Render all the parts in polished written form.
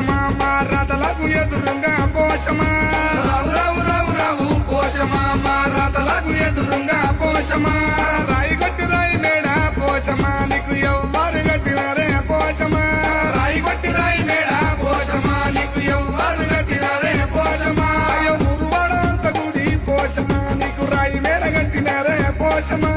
పోషమా మా రథలకు ఎదురుగా పోషమా రావు రావు రావు రావు పోషమా మా రథలకు ఎదురుగా పోషమా రాయి కొట్టి రాయి మేడ పోషమా నీకు ఎవ్వరు కట్టినారే పోషమా రాయి కొట్టి రాయి మేడ పోషమా నీకు ఎవ్వరు కట్టినారే పోషమా ఊరువాడంత గుడి పోషమా నీకు రాయి మేడ కట్టినారే పోషమా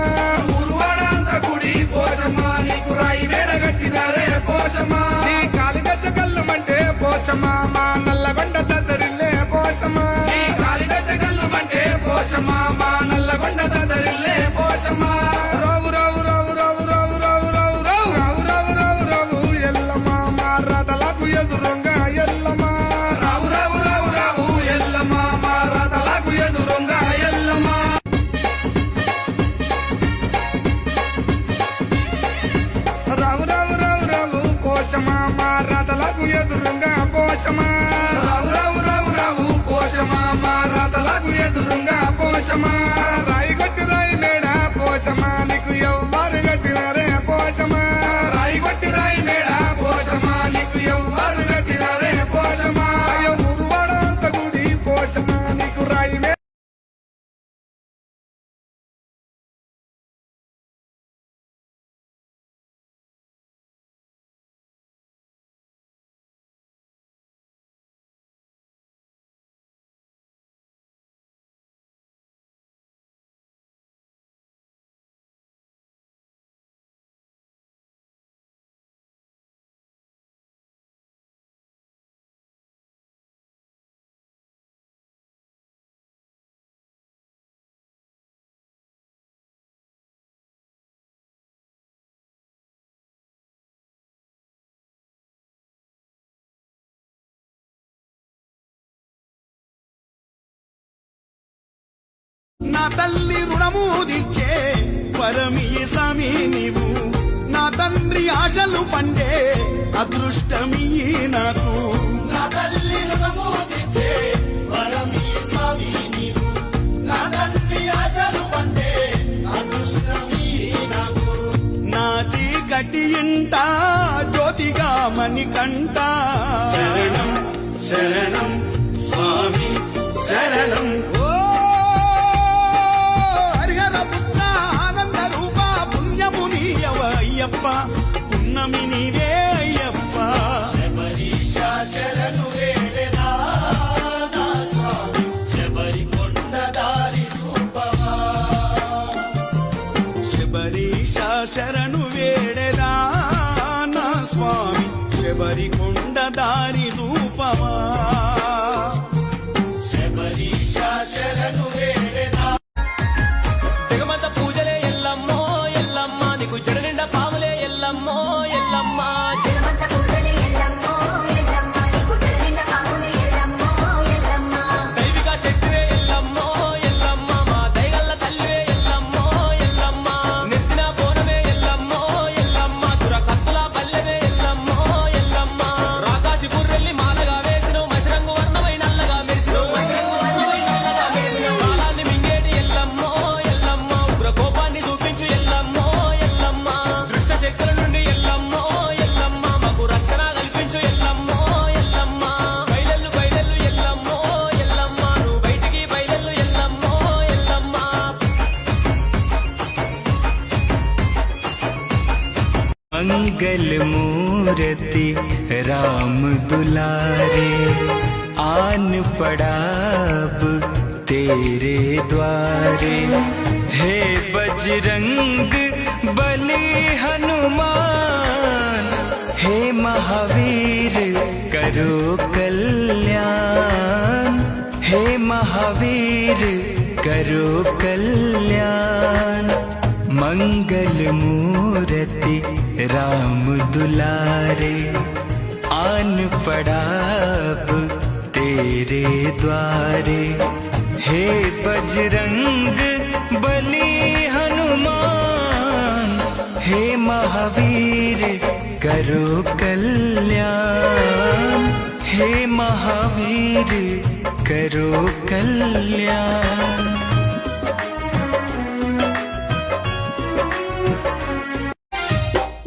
ఊరువాడంత గుడి పోషమా నీకు రాయి మేడ కట్టినారే పోషమా నీ కాలి గచ్చ కల్లుమంటే పోషమా మా నల్లగొండ దద్దరిల్లే పోషమా నీ కాలి గచ్చ కల్లుమంటే పోషమా మా నల్లగొండ దద్దరిల్లే పోషమా రావు రావు రావు రావు రావు రావు రావు రావు రావు రావు రావు రావు ఎల్లమ్మా మా రథలకు ఎదురుగా ఎల్లమ్మా రావు రావు రావు రావు ఎల్లమ్మా మా రథలకు ఎదురుగా ఎల్లమ్మా రావు రావు రావు రావు పోషమా మా రథలకు ఎదురుగా పోషమా రావు రావు రావు రావు పోషమా మా రథలకు ఎదురుగా పోషమా రాయి కొట్టి రాయి మేడ పోషమా నీకు ఎవ్వరు కట్టినారే పోషమా రాయి కొట్టి రాయి మేడ పోషమా నీకు ఎవ్వరు కట్టినారే పోషమా ఊరువాడంత గుడి పోషమా నీకు రాయి మేడ నా తల్లి రుణము తీర్చే పరమీయ స్వామి నీవు నా తండ్రి ఆశలు పండే అదృష్టమియ్యి నాకు నా తల్లి రుణము తీర్చే పరమీయ స్వామి నీవు నా తండ్రి ఆశలు పండే అదృష్టమియ్యి నాకు నా చీకటి ఇంట జ్యోతిగా మణికంఠ శరణం శరణం స్వామి శరణం అయ్యప్ప పున్నమి నీవే అయ్యప్ప శబరీశ శరణు వేడెదా నా స్వామి శబరి కొండ దారి చూపవా శబరీశ శరణు వేడెదా నా స్వామి శబరి కొండ దారి చూపవా శబరీశ శరణు వేడెదా జగమంత పూజలే ఎల్లమ్మో ఎల్లమ్మ నీకు జడనిండా పాములే ఎల్లమ్మో ఎల్లమ్మ జగమంత పూజలే ఎల్లమ్మో ఎల్లమ్మ నీకు జడనిండా పాములే ఎల్లమ్మో ఎల్లమ్మ దైవిక శక్తివే ఎల్లమ్మో ఎల్లమ్మ మా దైగల్ల తల్లివే ఎల్లమ్మో ఎల్లమ్మ నెత్తిన బోనమే ఎల్లమ్మో ఎల్లమ్మ తుర కత్తుల పల్లెవే ఎల్లమ్మో ఎల్లమ్మ రాకాసి బుర్రెల్లి మాలగా వేసినవు మసిరంగు వర్ణమై నల్లగా మెరిసినవు కాలాన్ని మింగేటి ఎల్లమ్మో ఎల్లమ్మ ఉగ్ర కోపాన్ని చూపించు ఎల్లమ్మో ఎల్లమ్మ దృష్ట శక్తుల నుండి ఎల్లమ్మో ఎల్లమ్మ మాకు రక్షణ కల్పించు ఎల్లమ్మో ఎల్లమ్మ బయలెల్లు బయలెల్లు ఎల్లమ్మో ఎల్లమ్మ నువ్వు బయటికి బయలెల్లు ఎల్లమ్మో ఎల్లమ్మ मंगल मूर्ति राम दुलारे आन पड़ा अब तेरे द्वारे हे बजरंग बली हनुमान हे महावीर करो कल्याण हे महावीर करो कल्याण मंगल मूर्ति राम दुलारे आन पड़ा अब तेरे द्वारे हे बजरंग बली हनुमान हे महावीर करो कल्याण हे महावीर करो कल्याण।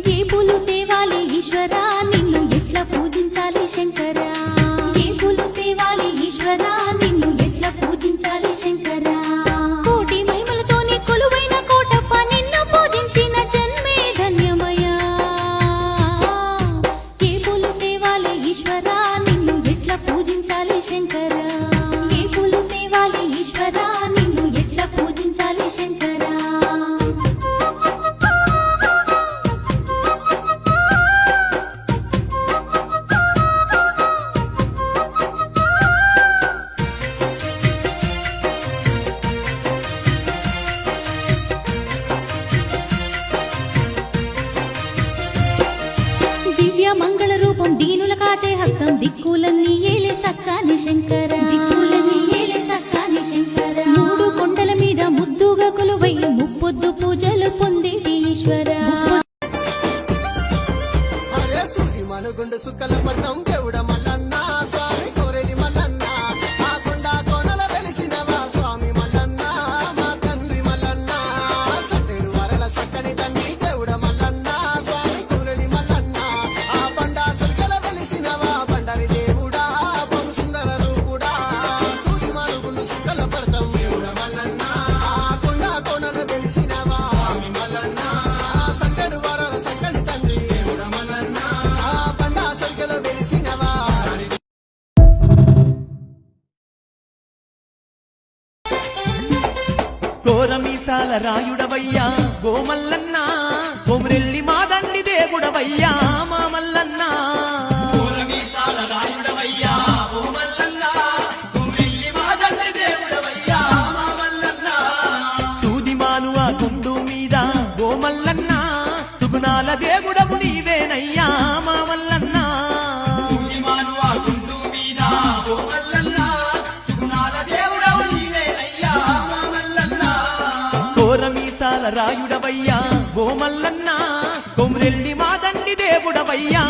ఏ పూలు తేవాలి ఈశ్వరా నిన్ను ఎట్లా పూజించాలి శంకరా పూజలు పొందేటి ఈశ్వరా అరే సూది మనుగుండు సుక్కల పట్నం దేవుడ మల్లన్న స్వామి కోరెలి మల్లన్న ఆ కొండ కోనల వెలిసినవా స్వామి మల్లన్న మా తండ్రి మల్లన్న సట్టెడు వరల సక్కని తండ్రి దేవుడ మల్లన్న స్వామి కోరెలి మల్లన్న ఆ బండ సుక్కల వెలిసినవా బండరి దేవుడా బహు సుందర రూపుడా సూది మనుగుండు సుక్కల పట్నం దేవుడ మల్లన్న ఆ కొండ కోనల వెలిసినవా స్వామి మల్లన్న సట్టెడు వరల సక్కని తండ్రి దేవుడ మల్లన్న ఆ బండ సుక్కల వెలిసినవా కోరమీసాల రాయుడవయ్యా గోమల్లన్న కొమరెల్లి మాదండి దేవుడవయ్యా మా మల్లన్న కోరమీసాల రాయుడవయ్యా ఓ మల్లన్న కుమ్రిల్లి మాదండి దేవుడవయ్యా మా మల్లన్న సూదిమాను ఆ గుండు మీద గోమల్లన్న సుగుణాల దేవుడవు నీవేనయ్యా మా మల్లన్న సుగిమాను ఆ గుండు మీద ఓ మల్లన్న సుగుణాల దేవుడవు నీవేనయ్యా మా మల్లన్న కోరమీసాల రాయుడవయ్యా గోమల్లన్న కొమరెల్లి మాదండి దేవుడవయ్యా